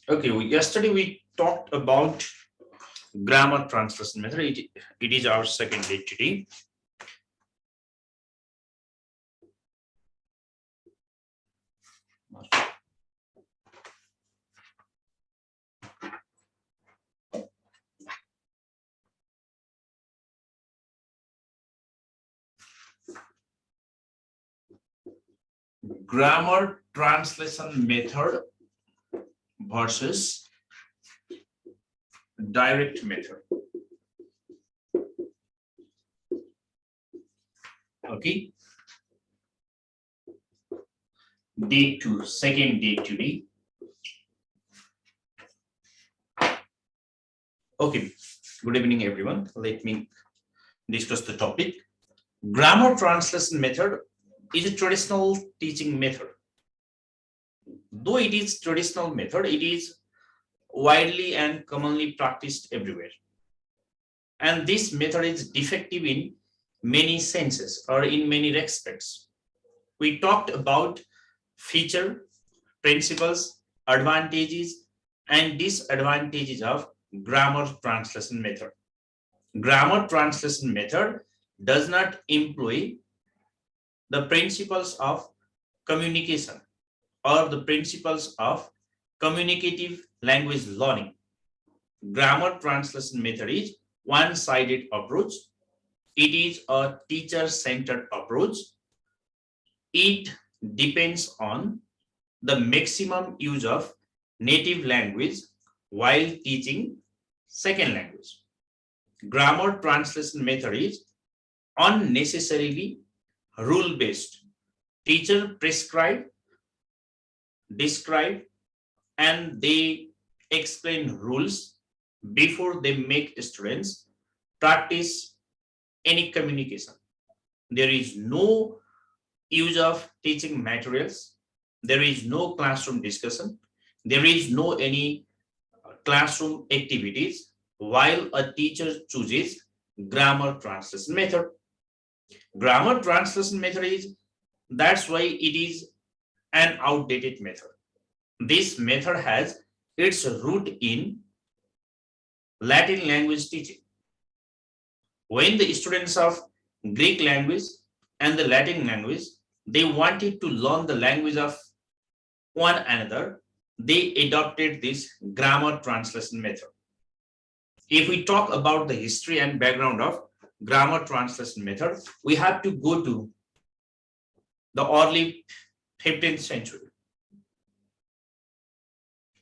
Okay, yesterday we talked about grammar translation method. It is our second day today. Grammar translation method versus direct method. Okay. Day 2, second day today. Okay, good evening everyone. Let me discuss the topic. Grammar translation method is a traditional teaching method. Though it is traditional method, it is widely and commonly practiced everywhere. And this method is defective in many senses or in many respects. We talked about feature, principles, advantages, and disadvantages of grammar translation method. Grammar translation method does not employ the principles of communication or the principles of communicative language learning. Grammar translation method is one-sided approach. It is a teacher-centered approach. It depends on the maximum use of native language while teaching second language. Grammar translation method is unnecessarily rule-based. Teacher prescribe, describe, and they explain rules before they make students practice any communication. There is no use of teaching materials. There is no classroom discussion. There is no any classroom activities while a teacher chooses grammar translation method. Grammar translation method is, that's why it is an outdated method. This method has its root in Latin language teaching. When the students of Greek language and the Latin language, they wanted to learn the language of one another, they adopted this grammar translation method. If we talk about the history and background of grammar translation method, we have to go to the early 15th century.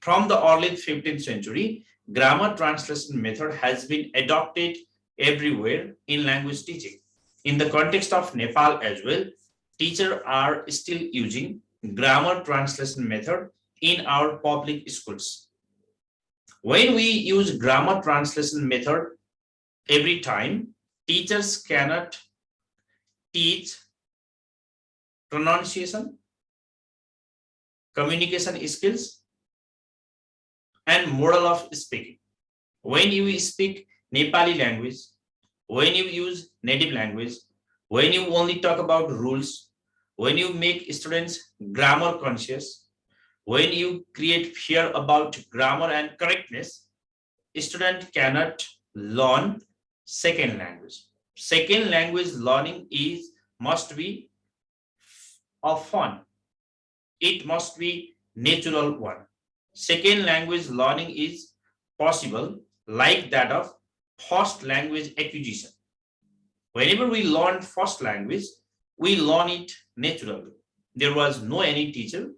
From the early 15th century, grammar translation method has been adopted everywhere in language teaching. In the context of Nepal as well, teachers are still using grammar translation method in our public schools. When we use grammar translation method every time, teachers cannot teach pronunciation, communication skills, and model of speaking. When you speak Nepali language, when you use native language, when you only talk about rules, when you make students grammar conscious, when you create fear about grammar and correctness, student cannot learn second language. Second language learning must be of fun. It must be natural one. Second language learning is possible like that of first language acquisition. Whenever we learn first language, we learn it naturally. There was no any teacher,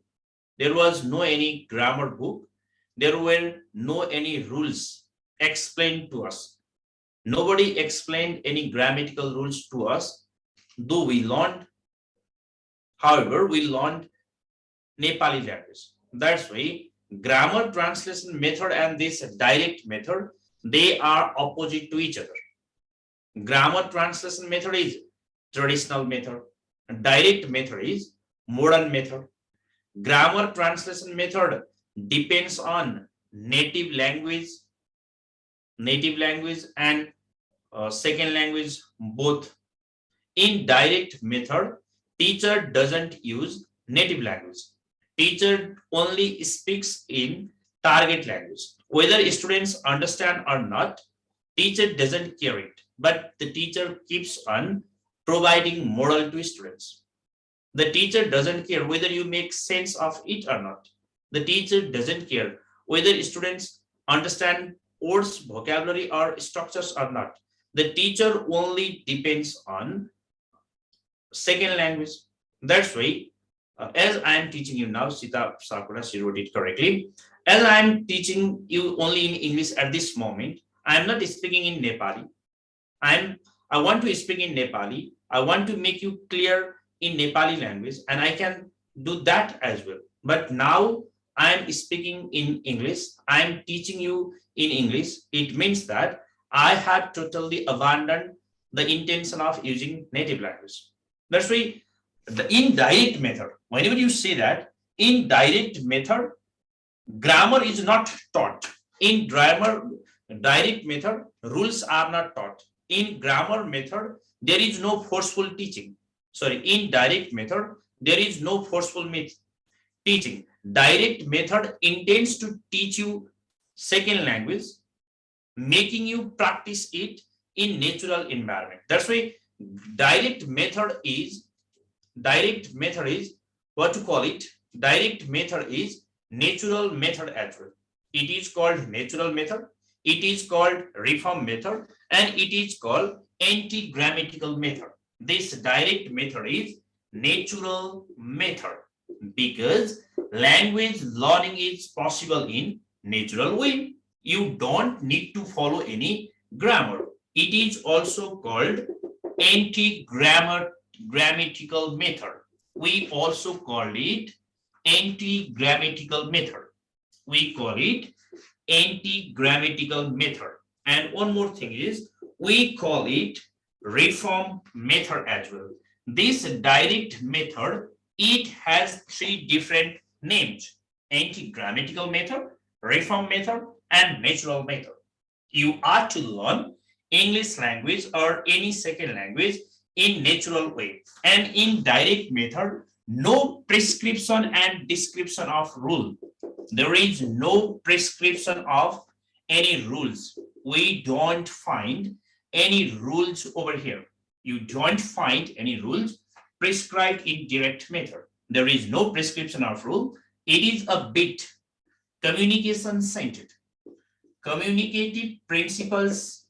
there was no any grammar book, there were no any rules explained to us. Nobody explained any grammatical rules to us, though we learned, however, we learned Nepali language. That's why grammar translation method and this direct method, they are opposite to each other. Grammar translation method is traditional method. Direct method is modern method. Grammar translation method depends on native language and second language both. In direct method, teacher doesn't use native language. Teacher only speaks in target language. Whether students understand or not, teacher doesn't care it, but the teacher keeps on providing moral to students. The teacher doesn't care whether you make sense of it or not. The teacher doesn't care whether students understand words, vocabulary, or structures or not. The teacher only depends on second language. That's why, as I am teaching you now, Sita Sakura, she wrote it correctly. As I am teaching you only in English at this moment, I am not speaking in Nepali. I want to speak in Nepali. I want to make you clear in Nepali language, and I can do that as well. But now I am speaking in English. I am teaching you in English. It means that I have totally abandoned the intention of using native language. That's why the indirect method, whenever you say that, indirect method, grammar is not taught. In grammar, direct method, rules are not taught. In grammar method, there is no forceful teaching. Sorry, in direct method, there is no forceful teaching. Direct method intends to teach you second language, making you practice it in natural environment. That's why direct method is what to call it. Direct method is natural method as well. It is called natural method. It is called reform method, and it is called anti-grammatical method. This direct method is natural method because language learning is possible in natural way. You don't need to follow any grammar. It is also called anti-grammatical method. We also call it anti-grammatical method. We call it anti-grammatical method. And one more thing is we call it reform method as well. This direct method, it has three different names: anti-grammatical method, reform method, and natural method. You are to learn English language or any second language in natural way. And in direct method, no prescription and description of rule. There is no prescription of any rules. We don't find any rules over here. You don't find any rules prescribed in direct method. There is no prescription of rule. It is a bit communication centered. Communicative principles,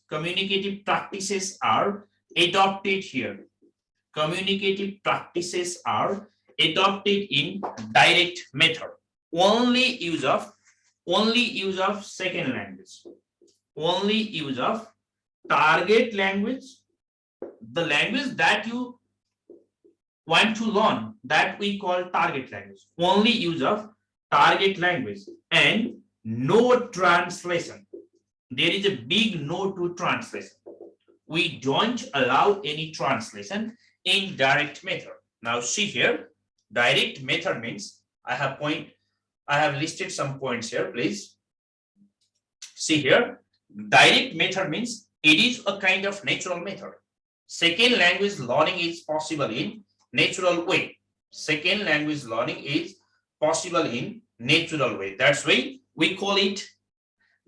communicative practices are adopted here. Communicative practices are adopted in direct method. Only use of second language. Only use of target language, the language that you want to learn, that we call target language. Only use of target language, and no translation. There is a big no to translation. We don't allow any translation in direct method. Now see here, direct method means I have listed some points here, please. See here, direct method means it is a kind of natural method. Second language learning is possible in natural way. Second language learning is possible in natural way. That's why we call it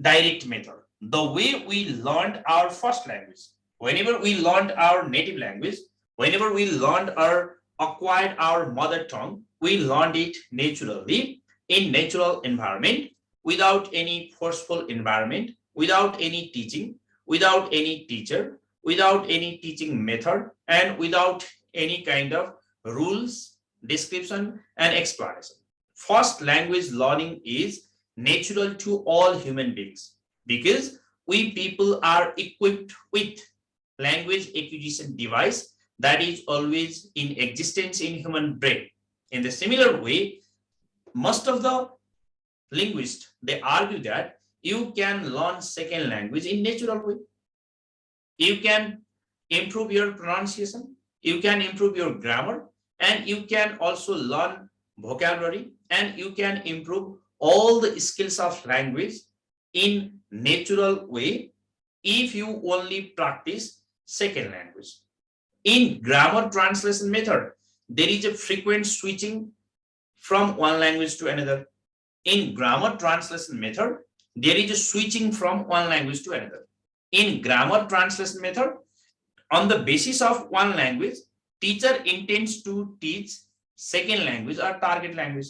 direct method. The way we learned our first language, whenever we learned our native language, whenever we learned or acquired our mother tongue, we learned it naturally in natural environment, without any forceful environment, without any teaching, without any teacher, without any teaching method, and without any kind of rules, description, and explanation. First language learning is natural to all human beings because we people are equipped with language acquisition device that is always in existence in human brain. In the similar way, most of the linguists, they argue that you can learn second language in natural way. You can improve your pronunciation, you can improve your grammar, and you can also learn vocabulary, and you can improve all the skills of language in natural way if you only practice second language. In grammar translation method, there is a frequent switching from one language to another. In grammar translation method, there is a switching from one language to another. In grammar translation method, on the basis of one language, teacher intends to teach second language or target language.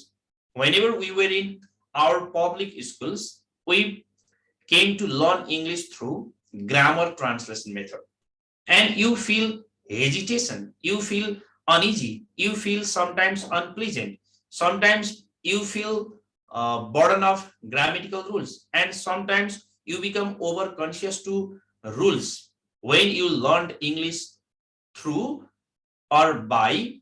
Whenever we were in our public schools, we came to learn English through grammar translation method. And you feel hesitation, you feel uneasy, you feel sometimes unpleasant, sometimes you feel burden of grammatical rules, and sometimes you become over conscious to rules when you learned English through or by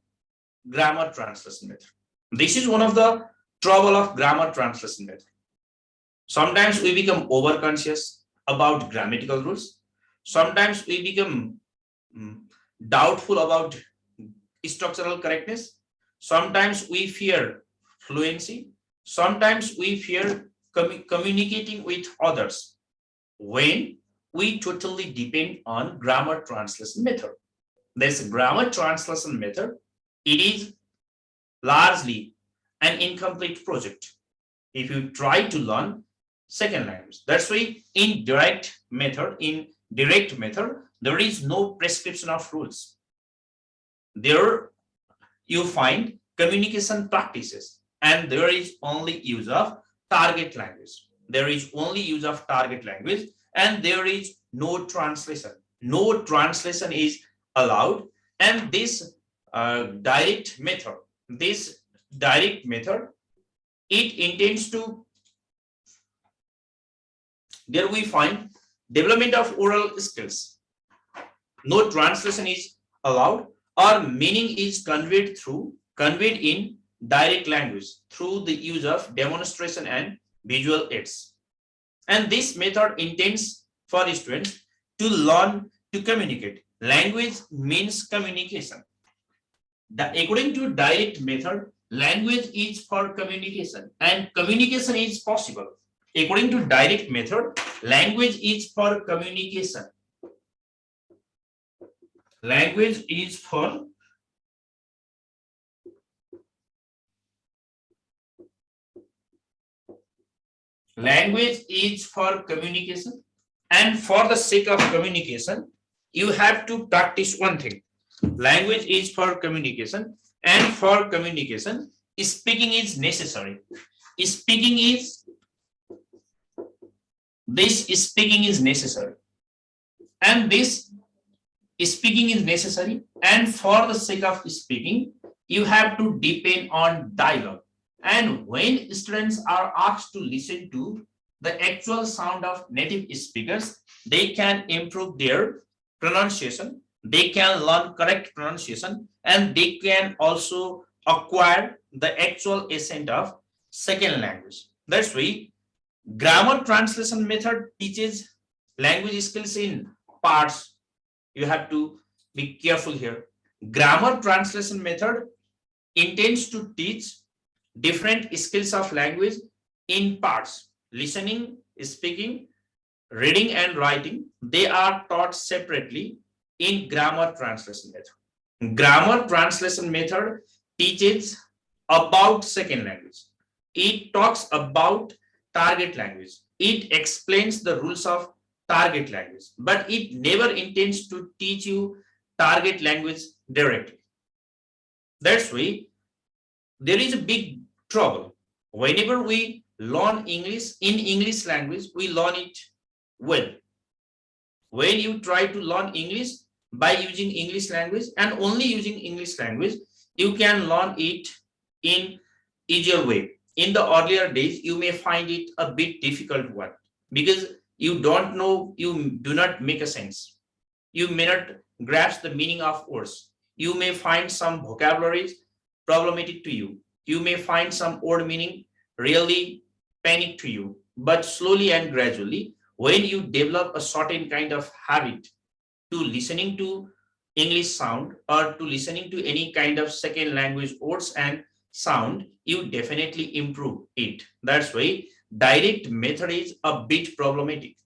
grammar translation method. This is one of the trouble of grammar translation method. Sometimes we become over conscious about grammatical rules. Sometimes we become doubtful about structural correctness. Sometimes we fear fluency. Sometimes we fear communicating with others when we totally depend on grammar translation method. This grammar translation method, it is largely an incomplete project if you try to learn second language. That's why in direct method, there is no prescription of rules. There you find communication practices, and there is only use of target language. There is only use of target language, and there is no translation. No translation is allowed, and this direct method, it intends to, there we find development of oral skills. No translation is allowed, or meaning is conveyed in direct language through the use of demonstration and visual aids. And this method intends for students to learn to communicate. Language means communication. According to direct method, language is for communication, and communication is possible. According to direct method, language is for communication. Language is for communication, and for the sake of communication, you have to practice one thing. Language is for communication, and for communication, speaking is necessary. Speaking is necessary, and for the sake of speaking, you have to depend on dialogue. And when students are asked to listen to the actual sound of native speakers, they can improve their pronunciation, they can learn correct pronunciation, and they can also acquire the actual accent of second language. That's why grammar translation method teaches language skills in parts. You have to be careful here. Grammar translation method intends to teach different skills of language in parts. Listening, speaking, reading, and writing, they are taught separately in grammar translation method. Grammar translation method teaches about second language. It talks about target language. It explains the rules of target language, but it never intends to teach you target language directly. That's why there is a big trouble. Whenever we learn English in English language, we learn it well. When you try to learn English by using English language and only using English language, you can learn it in easier way. In the earlier days, you may find it a bit difficult one because you don't know, you do not make a sense. You may not grasp the meaning of words. You may find some vocabularies problematic to you. You may find some word meaning really panic to you. But slowly and gradually, when you develop a certain kind of habit to listening to English sound or to listening to any kind of second language words and sound, you definitely improve it. That's why direct method is a bit problematic.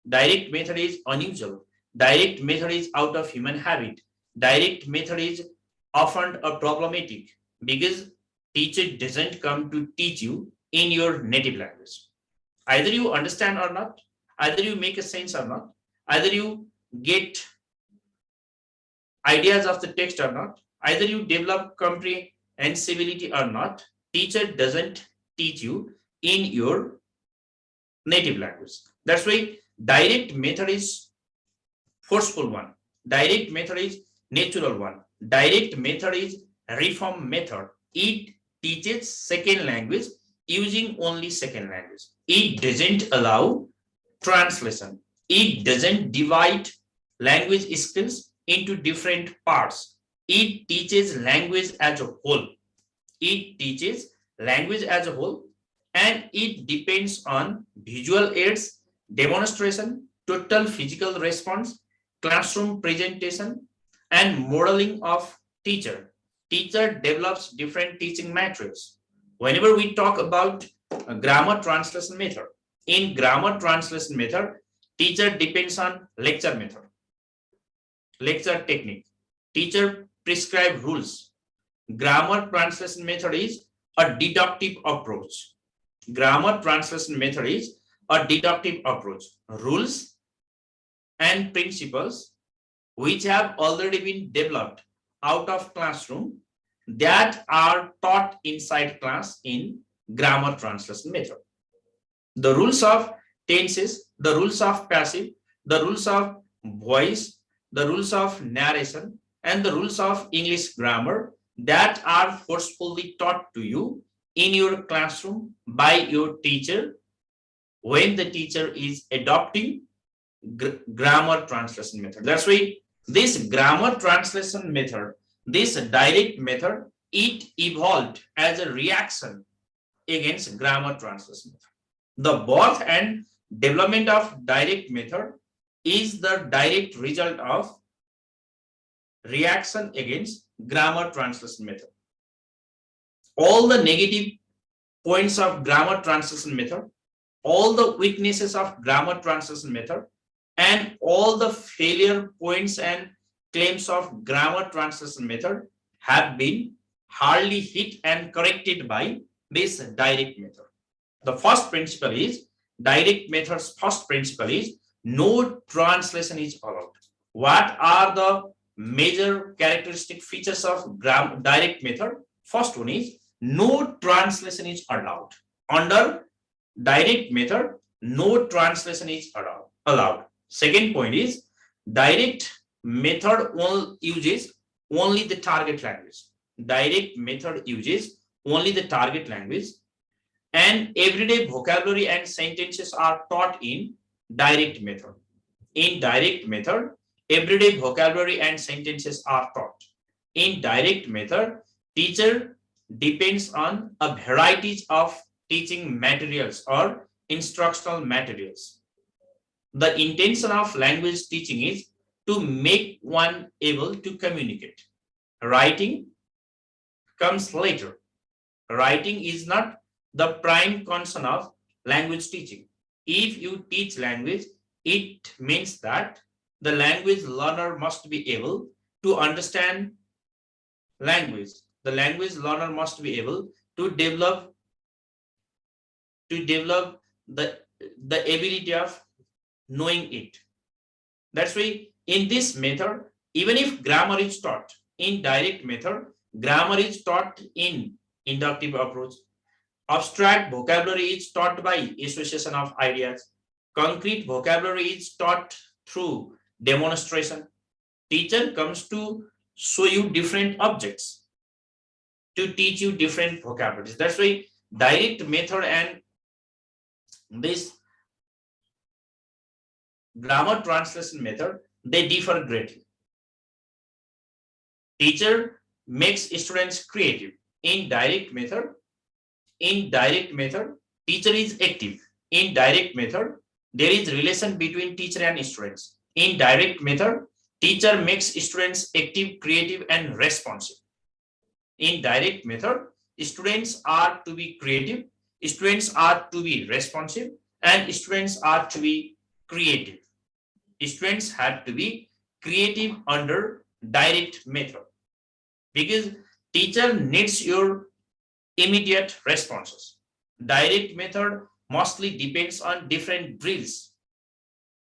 Direct method is unusual. Direct method is out of human habit. Direct method is often a problematic because teacher doesn't come to teach you. in your native language. Either you understand or not, either you make a sense or not, either you get ideas of the text or not, either you develop comprehensibility or not, teacher doesn't teach you in your native language. That's why direct method is forceful one. Direct method is natural one. Direct method is reform method. It teaches second language using only second language. It doesn't allow translation. It doesn't divide language skills into different parts. It teaches language as a whole. It teaches language as a whole, and it depends on visual aids, demonstration, total physical response, classroom presentation, and modeling of teacher. Teacher develops different teaching metrics. Whenever we talk about a grammar translation method, in grammar translation method, teacher depends on lecture method, lecture technique. Teacher prescribe rules. Grammar translation method is a deductive approach. Grammar translation method is a deductive approach. Rules and principles which have already been developed out of classroom that are taught inside class in grammar translation method. The rules of tenses, the rules of passive, the rules of voice, the rules of narration, and the rules of English grammar that are forcefully taught to you in your classroom by your teacher when the teacher is adopting grammar translation method. That's why this grammar translation method, this direct method, it evolved as a reaction against grammar translation method. The birth and development of direct method is the direct result of reaction against grammar translation method. All the negative points of grammar translation method, all the weaknesses of grammar translation method, and all the failure points and claims of grammar translation method have been hardly hit and corrected by this direct method. The first principle is direct method's first principle is no translation is allowed. What are the major characteristic features of direct method? First one is no translation is allowed. Under direct method, no translation is allowed. Second point is direct method uses only the target language. Direct method uses only the target language, and everyday vocabulary and sentences are taught in direct method. In direct method, everyday vocabulary and sentences are taught. In direct method, teacher depends on a variety of teaching materials or instructional materials. The intention of language teaching is to make one able to communicate. Writing comes later. Writing is not the prime concern of language teaching. If you teach language, it means that the language learner must be able to understand language. The language learner must be able to develop the ability of knowing it. That's why in this method, even if grammar is taught in direct method, grammar is taught in inductive approach. Abstract vocabulary is taught by association of ideas. Concrete vocabulary is taught through demonstration. Teacher comes to show you different objects, to teach you different vocabularies. That's why direct method and this grammar translation method, they differ greatly. Teacher makes students creative. In direct method, teacher is active. In direct method, there is relation between teacher and students. In direct method, teacher makes students active, creative, and responsive. In direct method, students are to be creative, students are to be responsive, and students are to be creative. Students have to be creative under direct method because teacher needs your immediate responses. Direct method mostly depends on different drills.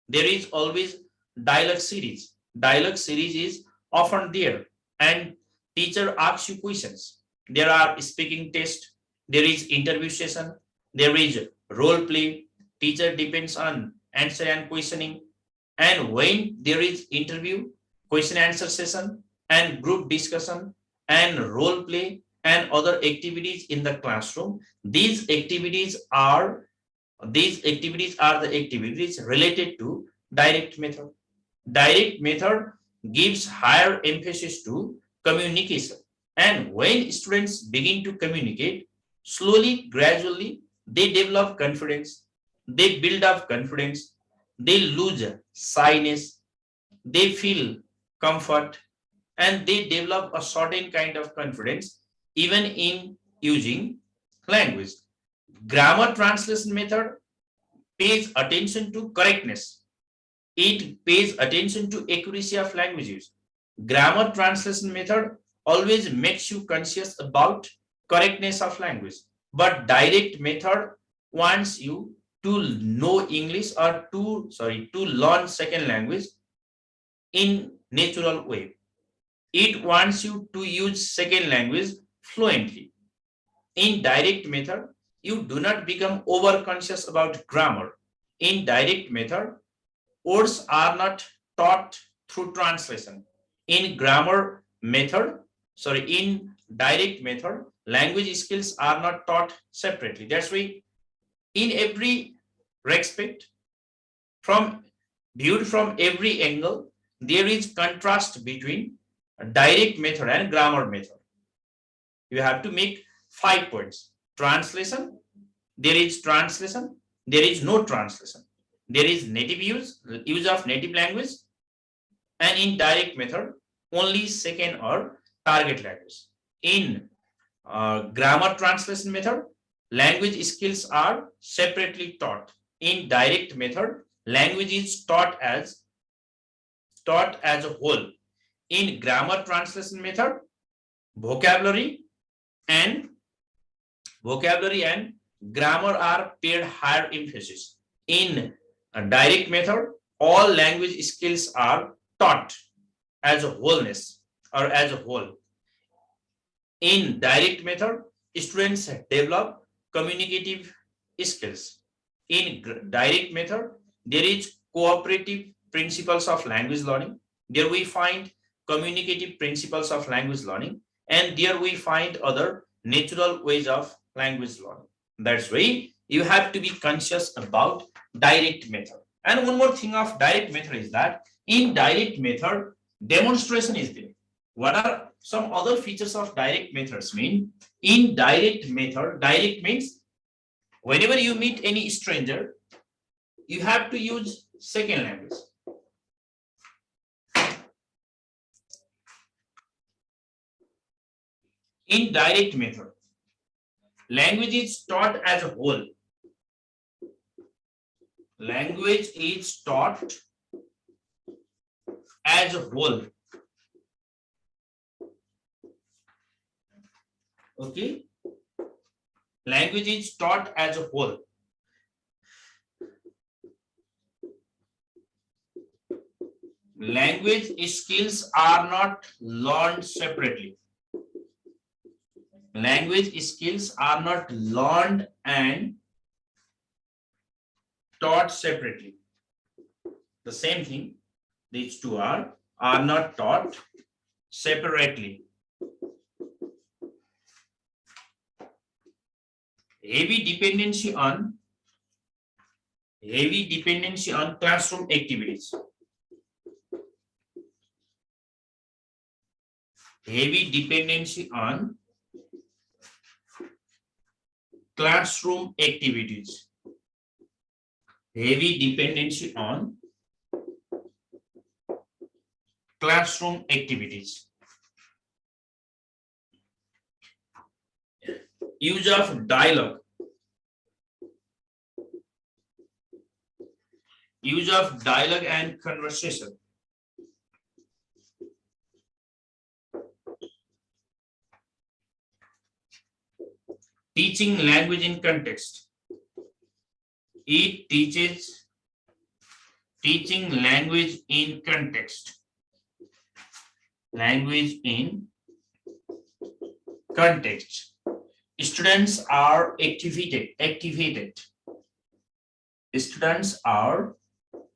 There is always dialogue series. Dialogue series is often there, and teacher asks you questions. There are speaking test, there is interview session, there is role play. Teacher depends on answer and questioning. And when there is interview, question answer session, and group discussion, and role play, and other activities in the classroom, these activities are the activities related to direct method. Direct method gives higher emphasis to communication. And when students begin to communicate, slowly, gradually, they develop confidence, they build up confidence, they lose shyness, they feel comfort, and they develop a certain kind of confidence even in using language. Grammar translation method pays attention to correctness. It pays attention to accuracy of language use. Grammar translation method always makes you conscious about correctness of language. But direct method wants you to know English or to learn second language in natural way. It wants you to use second language fluently. In direct method, you do not become over conscious about grammar. In direct method, words are not taught through translation. In grammar method, in direct method, language skills are not taught separately. That's why in every respect, from viewed from every angle, there is contrast between direct method and grammar method. You have to make 5 points. Translation, there is translation, there is no translation. There is native use of native language, and in direct method, only second or target language. In grammar translation method, language skills are separately taught. In direct method, language is taught as a whole. In grammar translation method, vocabulary and grammar are paid higher emphasis. In a direct method, all language skills are taught as a wholeness or as a whole. In direct method, students develop communicative skills. In direct method, there is cooperative principles of language learning. There we find communicative principles of language learning, and there we find other natural ways of language learning. That's why you have to be conscious about direct method. And one more thing of direct method is that in direct method, demonstration is there. What are some other features of direct methods? Mean in direct method, direct means whenever you meet any stranger, you have to use second language. In direct method, language is taught as a whole. Language is taught as a whole. Okay? Language is taught as a whole. Language skills are not learned separately. Language skills are not learned and taught separately. The same thing, these two are not taught separately. Heavy dependency on classroom activities. Heavy dependency on classroom activities. Heavy dependency on classroom activities. Use of dialogue. Use of dialogue and conversation. teaching language in context. It teaches teaching language in context. Language in context. Students are activated. Students are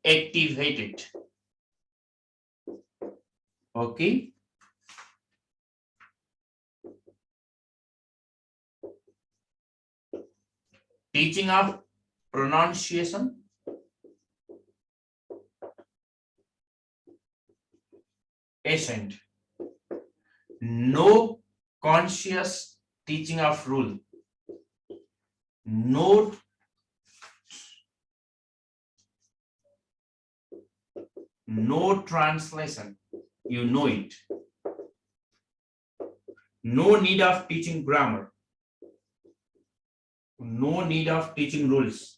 activated. Okay. Teaching of pronunciation. Accent. No conscious teaching of rule. No translation. You know it. No need of teaching grammar. No need of teaching rules.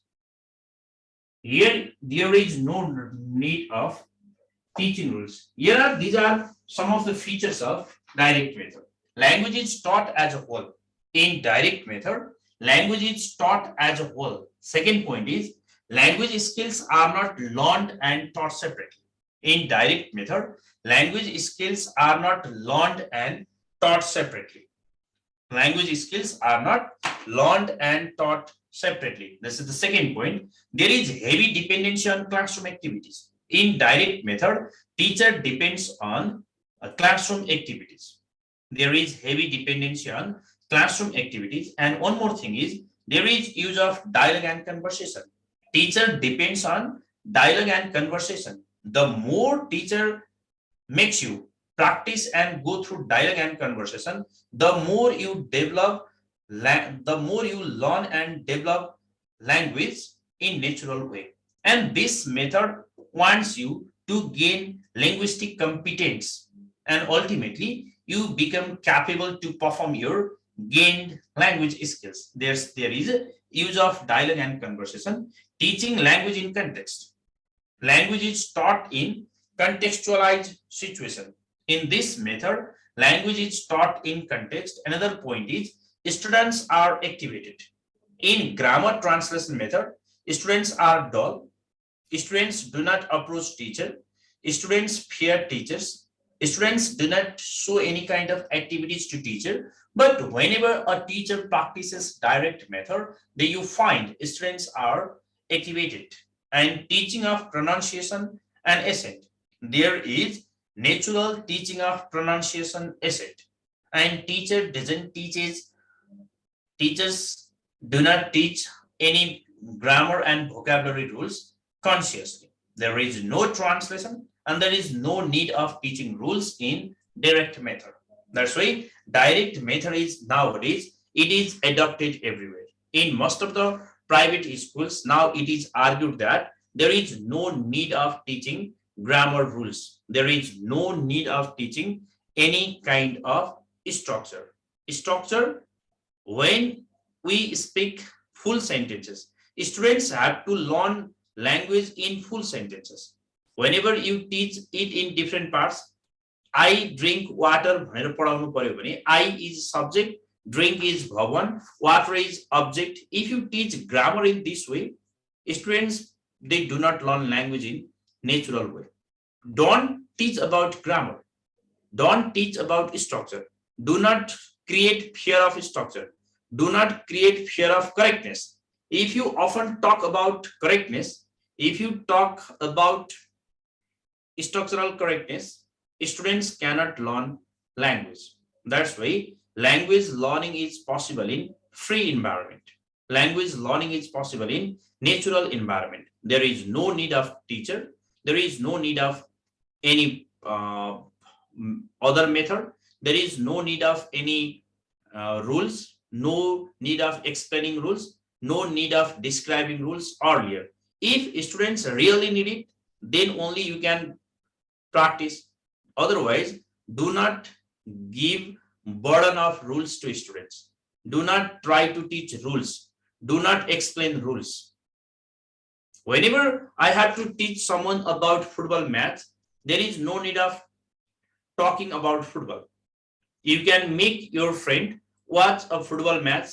Here, there is no need of teaching rules. These are some of the features of direct method. Language is taught as a whole. In direct method, language is taught as a whole. Second point is, language skills are not learned and taught separately. In direct method, language skills are not learned and taught separately. Language skills are not learned and taught separately. This is the second point. There is heavy dependency on classroom activities. In direct method, teacher depends on classroom activities. There is heavy dependency on classroom activities. And one more thing is, there is use of dialogue and conversation. Teacher depends on dialogue and conversation. The more teacher makes you practice and go through dialogue and conversation, the more you develop, the more you learn and develop language in natural way. And this method wants you to gain linguistic competence, and ultimately you become capable to perform your gained language skills. There is a use of dialogue and conversation. Teaching language in context. Language is taught in contextualized situation. In this method, language is taught in context. Another point is, students are activated. In grammar translation method, students are dull. Students do not approach teacher. Students fear teachers. Students do not show any kind of activities to teacher. But whenever a teacher practices direct method, then you find students are activated. And teaching of pronunciation and accent. There is natural teaching of pronunciation accent. And teachers do not teach any grammar and vocabulary rules consciously. There is no translation and there is no need of teaching rules in direct method. That's why direct method is nowadays, it is adopted everywhere. In most of the private schools, now it is argued that there is no need of teaching grammar rules. There is no need of teaching any kind of structure. Structure, when we speak full sentences, students have to learn language in full sentences. Whenever you teach it in different parts, I drink water, I is subject, drink is bhavan, water is object. If you teach grammar in this way, students, they do not learn language in natural way. Don't teach about grammar. Don't teach about structure. Do not create fear of structure. Do not create fear of correctness. If you often talk about correctness, if you talk about structural correctness, students cannot learn language. That's why language learning is possible in free environment. Language learning is possible in natural environment. There is no need of teacher. There is no need of any other method. There is no need of any rules, no need of explaining rules, no need of describing rules earlier. If students really need it, then only you can practice. Otherwise, do not give burden of rules to students. Do not try to teach rules. Do not explain rules. Whenever I have to teach someone about football match, there is no need of talking about football. You can make your friend watch a football match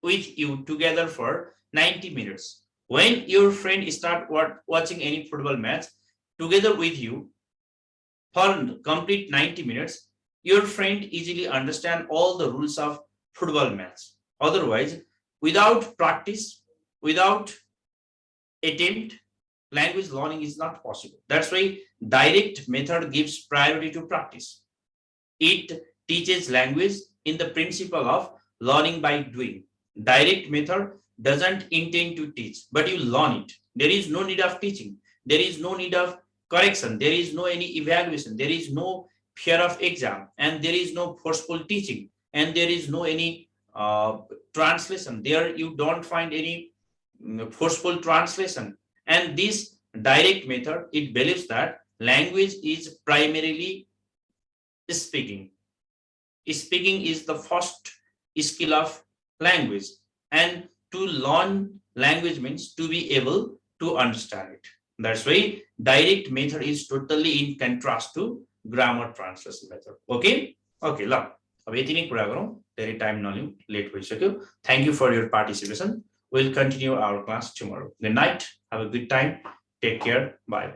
with you together for 90 minutes. When your friend start watching any football match together with you for complete 90 minutes, your friend easily understand all the rules of football match. Otherwise, without practice, without attempt, language learning is not possible. That's why direct method gives priority to practice. It teaches language in the principle of learning by doing. Direct method doesn't intend to teach, but you learn it. There is no need of teaching. There is no need of correction. There is no any evaluation. There is no fear of exam, and there is no forceful teaching, and there is no any translation. There you don't find any forceful translation. And this direct method, it believes that language is primarily speaking. Speaking is the first skill of language, and to learn language means to be able to understand it. That's why direct method is totally in contrast to grammar translation method. Okay, okay, ल अब यति नै कुरा गरौँ, धेरै time नलिउँ, late भइसक्यो. Thank you for your participation. We'll continue our class tomorrow. Good night. Have a good time. Take care. Bye.